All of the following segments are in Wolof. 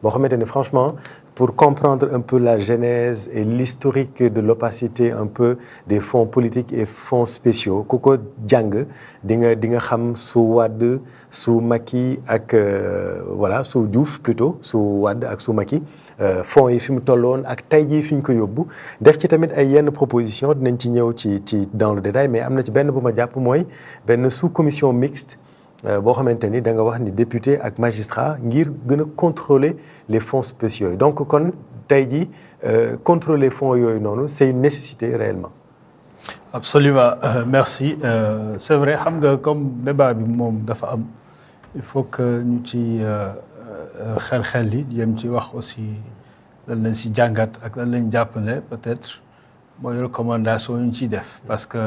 boo xamante ni franchement pour comprendre un peu la genèse et l'historique de l'opacité un peu des fonds politiques et fonds spéciaux ku ko jàng di nga xam su Wade su Macky ak voilà su Diouf plutôt su Wade ak su Macky fonds yi fi mu tolloon ak tey jii fi ñu ko yóbbu def ci tamit ay yenn proposition dinañ ci ñëw ci dans le détail mais am na ci benn bu ma jàpp mooy benn sous-commission mixte boo xamante ni da nga wax ni député ak magistrat ngir gën a contrôler les fonds spéciaux yi donc kon tey jii contrôler fonds yooyu noonu c'est une nécessité réellement. Absolument merci c'est vrai xam nga comme débat bi moom dafa am il faut que ñu ci xel yi yem ci wax aussi lan lañ si jàngat ak lan lañ jàpp ne peut-être mooy recommandation yi ñu ciy def parce que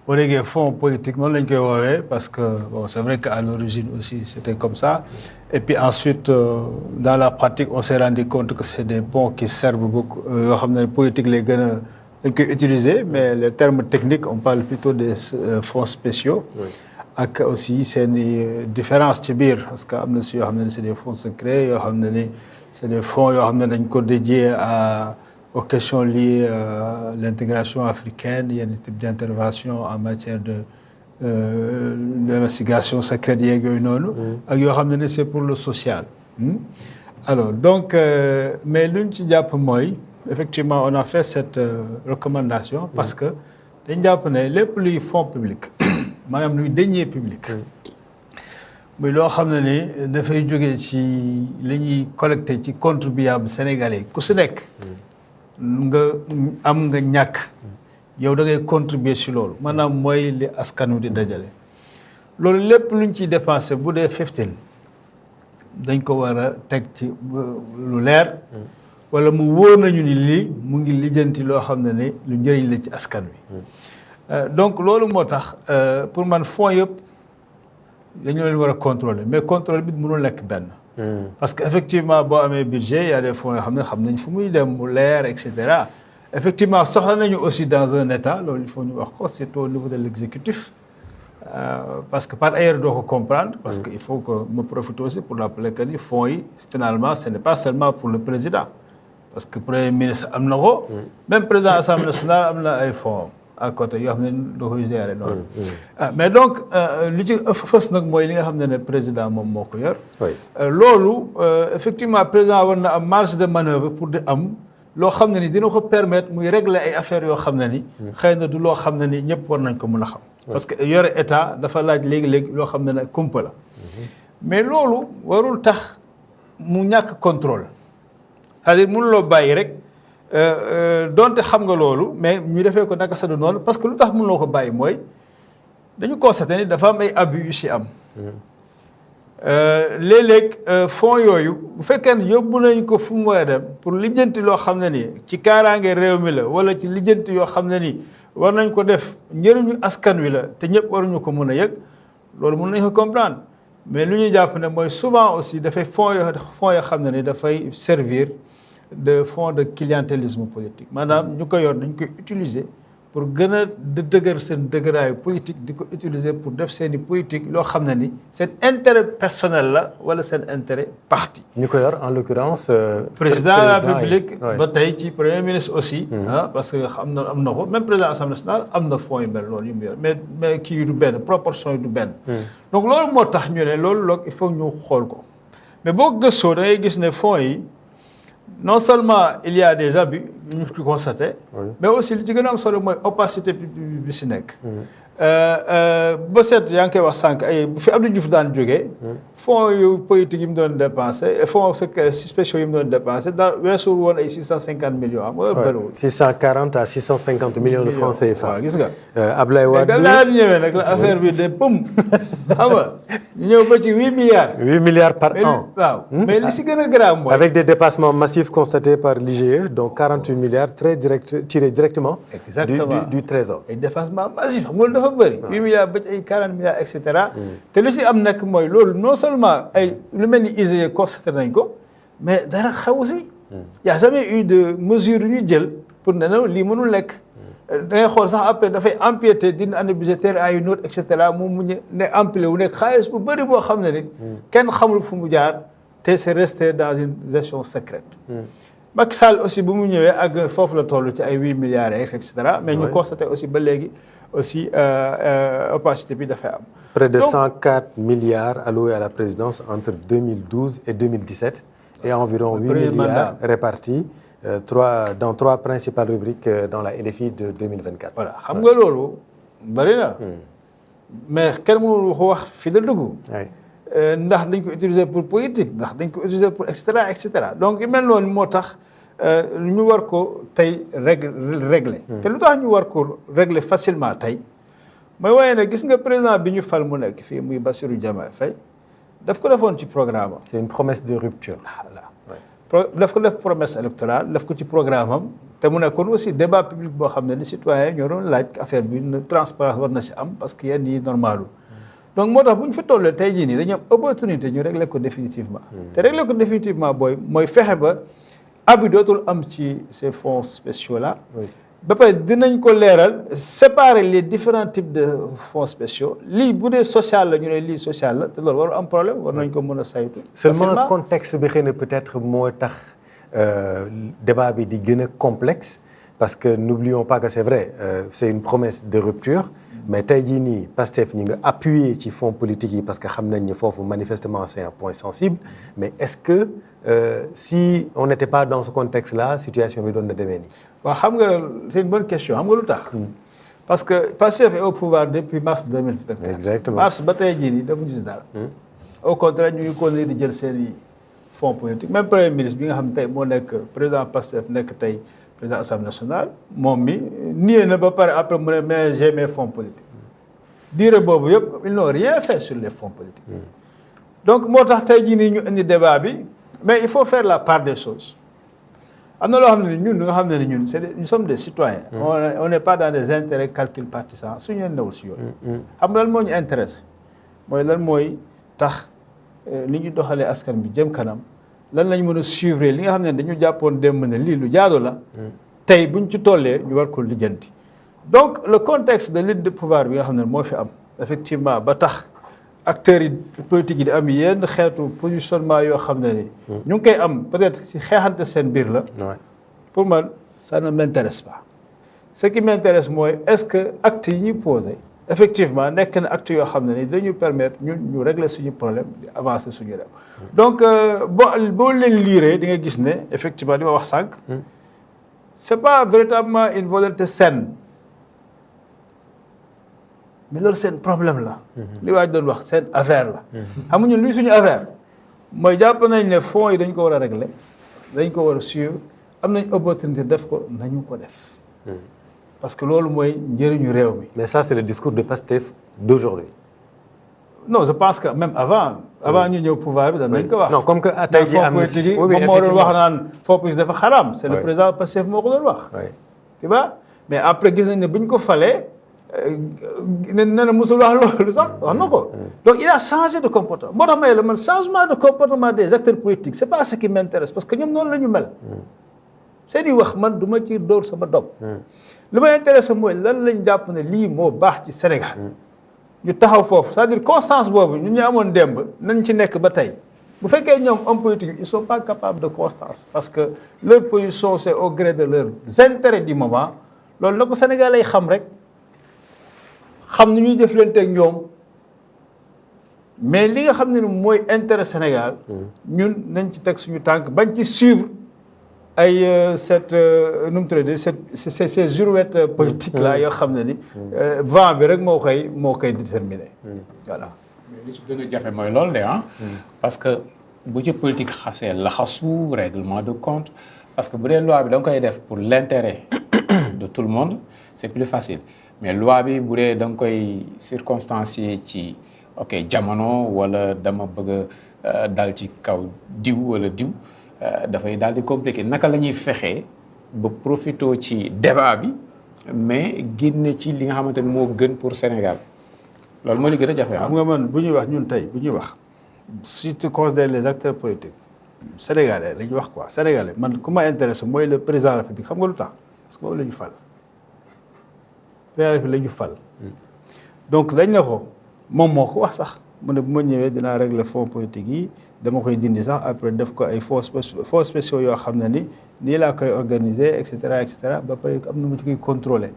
boo déggee fonds politique noonu lañ koy woowee parce que bon c'est vrai qu'à l'origine aussi c'était comme ça et puis ensuite dans la pratique on s'est rendu compte que c'est des fonds qui servent beaucoup yoo xam ne politique lay gën a dañ koy utiliser mais les termes techniques on parle plutôt des fonds spéciaux ak aussi seeni différence ci biir parce que am na si yoo xam ne c'est des fonds secrets yoo xam ne ni c'est des fonds yoo xam ne dañ ko dédié aux questions liées à l'intégration africaine, il y a des types d'intervention en matière d'investigation secrète yeeg yooyu noonu ak yoo xam ne c'est pour le social. Alors donc mais luñ ci jàpp mooy effectivement on a fait cette recommandation parce que dañ jàpp ne lépp luy fonds public maanaam luy deniers publics muy loo xam ne ni dafay jógee ci li ñuy collecté ci contribuable sénégalais ku si nekk nga am nga ñàkk yow da ngay contribuer si loolu maanaam mooy li askan wi di dajale loolu lépp luñ ciy dépensé bu dee 15 dañ ko war a teg ci lu leer wala mu wóor nañu ni lii mu ngi lijjanti loo xam ne ni lu njëriñ la ci askan wi donc loolu moo tax pour man fonds yëpp dañu leen war a contrôler mais contrôle bi mënul nekk benn parce que effectivement boo amee budget il y a des fonds yoo xam ne xam nañ fu muy dem mu leer et cetera effectivement soxla nañu aussi dans un état loolu il faut ñu wax ko surtout au niveau de l'exécutif parce que par ailleurs doo ko comprendre parce que il faut que me profite aussi pour rappeler que ni fonds yi finalement ce n'est pas seulement pour le président parce que premier ministre am na ko même président assemblée nationale am na ay fonds à côté yoo xam ne doo koy gérer noonu mais donc li ci fës nag mooy li nga xam ne président moom moo ko yor loolu effectivement président war na am marge de manœuvre pour di am loo xam ne ni dina ko permettre muy régler ay affaires yoo xam ne ni xëy na du loo xam ne ni ñëpp war nañ ko mën a xam parce que yore état dafa laaj léegi-léegi loo xam ne ne kumpa la mais loolu warul tax mu ñàkk contrôle c'est-à-dire mënuloo bàyyi rek donte xam nga loolu mais ñu defee ko naka sa du noonu parce que lu tax mënuloo ko bàyyi mooy dañu constaté ni dafa am ay abus yu si am léeg-léeg fonds yooyu bu fekkee ne yóbbu nañ ko fu mu war a dem pour lijjanti loo xam ne ni ci kaaraange réew mi la wala ci lijjanti yoo xam ne ni war nañ ko def njëriñu askan wi la te ñëpp waruñu ko mën a yëg loolu mën nañ ko comprendre mais lu ñuy jàpp ne mooy souvent aussi dafay fonds yoo xam ne ni dafay servir de fonds de clientélisme politique maanaam ñu ko yor dañ koy utiliser pour gën a dëgër seen dëgëraayu politique di ko utiliser pour def seeni politique loo xam ne ni seen intérêt personnel la wala seen intérêt parti. ñu ko yor en l'occurrence président de la République ba tey ci premier ministre aussi parce que am na ko même président assemblée nationale am na fonds yu mel loolu yu mu yor mais kii du benn proportion yi du benn donc loolu moo tax ñu ne loolu il faut ñu xool ko mais boo gëstoo da ngay gis ne fonds yi non seulement il y a des abus ñu ko constaté mais aussi li ci gën a am solo mooy opacité bi si nekk ba seet yaa ngi koy wax sànq ay bu fi Abdou Diouf daan jógee fonds yu politique yi mu doon dépensé fonds spéciaux yi mu doon dépensé daal weesul woon ay 650 millions am wala bëriwul 640 à 650 millions de francs CFA waaw gis nga Ablaye Wade laa di ñëwee nag la affaire bi de pum xam nga ñu ñëw ba ci 8 milliards 8 milliards par an waaw mais li si gën a grave mooy avec des dépassements massifs constatés par l'IGE donc 48 milliards tirés directement du trésor ay dépassement massif xam nga dafa bëri 8 milliards ba ci ay 40 milliards et cetera te lu si am nag mooy loolu non seulement ay lu mel ni IGE constaté nañ ko mais dara xew si y a jamais eu de mesure yu ñu jël pour ne non lii mënul lekk da ngay xool sax après dafay empiéter d'une année budgétaire à une autre et cetera moom mu ne empilé wu nekk xaalis bu bëri boo xam ne ni kenn xamul fu mu jaar te c'est resté dans une gestion secrète. Macky Sall aussi bu mu ñëwee ak foofu la toll ci ay 8 milliards et cetera mais ñu constaté aussi ba léegi aussi opacité bi dafay am. Près de 104 milliards alloués à la présidence entre 2012 et 2017 et environ 8 milliards répartis dans 3 principales rubriques dans la LFI de 2024. Voilà xam nga loolu bëri na. mais kenn mënul wax fi la dugg. ndax dañ ko utiliser pour politique ndax dañ ko utiliser pour et cetera donc yu mel noonu moo tax ñu war ko tey régler. te lu tax ñu war ko régler facilement tey mooy waaye ne gis nga président bi ñu fal mu nekk fii muy Bassirou Diomaye Faye daf ko defoon ci programme am. c'est une promesse de rupture. voilà daf ko def promesse électorale daf ko ci programme am te mu nekkoon aussi débat public boo xam ne ni citoyen ñoo doon laaj affaire bi transparence war na si am parce que yenn yi normalul donc moo tax bu ñu fi tollee tey jii nii dañu am opportunité ñu régler ko définitivement. te régler ko définitivement mooy fexe ba abus dootul am ci ces fonds spéciaux là. ba pare dinañ ko leeral séparer les différents types de fonds spéciaux lii bu dee social la ñu ne lii social la te loolu waru am problème war nañ ko mën a saytu. seulement contexte bi xëy na peut-être moo tax débat bi di gën a complexe parce que n'oublions pas que c'est vrai c'est une promesse de rupture. mais tey jii nii Pastef ñu nga appuyer ci fonds politique yi parce que xam nañ ne foofu manifestement c'est un point sensible mais est-ce que si on n'était pas dans ce contexte-là situation bi doon na demee nii. waaw xam nga c'est une bonne question xam nga lu tax. parce que Pastef est au pouvoir depuis mars 2024. exactement mars ba tey jii nii defuñu si dara. au contraire ñu ngi continuer di jël seen i fonds politiques même premier ministre bi nga xam ne tey moo nekk président Pastef nekk tey. président Assemblée nationale moom mi nié na ba pare après mu ne mais j'ai mes fonds politiques diire boobu yëpp ils n'ont rien fait sur les fonds politiques donc moo tax tey jii nii ñu indi débat bi mais il faut faire la part des choses am na loo xam ne ñun nga xam ne ñun nous sommes des citoyens on n'est pas dans des intérêts calcul partisans suñu leen newul si yooyu xam nga lan moo ñu intéressé mooy lan mooy tax li ñu doxalee askan bi jëm kanam lan lañ mën a suivre li nga xam ne dañu jàppoon démb ne lii lu jaadu la tey buñ ci tollee ñu war ko lijjanti donc le contexte de lutte de pouvoir bi nga xam ne moo fi am effectivement ba tax acteurs yi politiques yi di am yenn xeetu positionnement yoo xam ne ni ñu ngi koy am peut-être si xeexante seen biir la pour man ça ne m'intéresse pas ce qui m'intéresse mooy est-ce que actes yi ñuy posé effectivement nekk na actes yoo xam ne ni dañu permettre ñun ñu régler suñu problème di avancer suñu réew donc boo leen liiree di nga gis ne effectivement li ma wax sànq c'est pas véritablement une volonté saine mais loolu seen problème la li waaj doon wax seen affaire la xamuñu luy suñu affaire mooy jàpp nañ ne fonds yi dañ ko war a régler dañ ko war a suivre am nañ opportunité def ko nañu ko def parce que loolu mooy njëriñu réew mi. mais ça c'est le discours de Pastef d'aujourd'hui. non je pense que même avant ñu ñëw pouvoir bi dañ ko wax. non comme que tey jii am na si moom moo doon wax naan fonds politique dafa xaraam. c'est le président Pastef moo ko doon wax. tu vois mais après gis nañ ne bu ñu ko falee nee na musul wax loolu sax wax na ko. donc il a changé de comportement moo tax may la man changement de comportement des acteurs politiques c'est pas ce qui m'intéresse parce que ñoom noonu la ñu mel. seeni wax man du ma ci dóor sama doom. li ma intéressé mooy lan lañ jàpp ne lii moo baax ci Sénégal. ñu taxaw foofu c'est-à-dire constance boobu ñun ñu amoon démb nañ ci nekk ba tey bu fekkee ñoom hommes politiques ils sont pas capables de constance parce que leur position c'est au gré de leurs intérêts du moment loolu na ko Sénégalais xam rek xam ni ñuy jëflanteeg ñoom mais li nga xam ne mooy intérêt Sénégal ñun nañ ci teg suñu tànk bañ ci suivre ay nu mu tuddee ces girouettes politiques là yoo xam ne ni vent bi rek moo koy déterminer voilà. li ci gën a jafe mooy loolu de parce que bu ci politique xasee laxasu règlement de compte parce que bu dee loi bi da nga koy def pour l'intérêt de tout le monde c'est plus facile mais loi bi bu dee da nga koy circonstancier ci ok jamono wala dama bëgg a dal ci kaw diw wala diw. dafay daal di compliqué naka la ñuy fexee ba profité ci débat bi mais génne ci li nga xamante ni moo gën pour Sénégal loolu moo li gën a jafe. xam nga man bu ñuy wax ñun tey bu ñuy wax si tu considères les acteurs politiques sénégalais la ñuy wax quoi sénégalais man ku ma intéressé mooy le président de la République xam nga lu tax parce que moom la ñu fal président de la République la ñu fal donc dañ ne ko moom moo ko wax sax mu ne bu ma ñëwee dinaa régler fonds politique yi dama koy dindi sax après def ko ay fonds spéciaux yoo xam ne ni nii laa koy organiser et cetera ba pare am na mu ci koy contrôler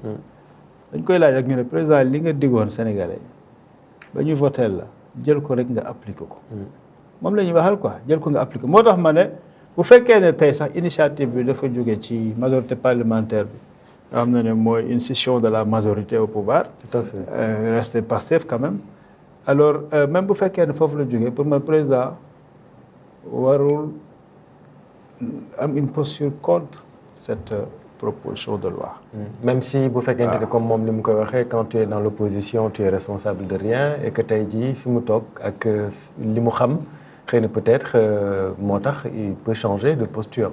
dañ koy laaj ak ñu ne président li nga diggoon Sénégalais ba ñu voté la jël ko rek nga appliqué ko moom la ñuy waxal quoi jël ko nga appliqué moo tax ma ne bu fekkee ne tey sax initiative bi dafa jóge ci majorité parlementaire bi nga xam ne mooy une scission de la majorité au pouvoir. Tout à fait. Rester Pastef quand même alors même bu fekkee ne foofu la jógee pour man président warul am une posture contre cette proposition de loi. Même si bu fekkente ne comme moom ni mu koy waxee quand tu es dans l'opposition tu es responsable de rien et que tey jii fi mu toog ak li mu xam xëy na peut-être moo tax il peut changer de posture.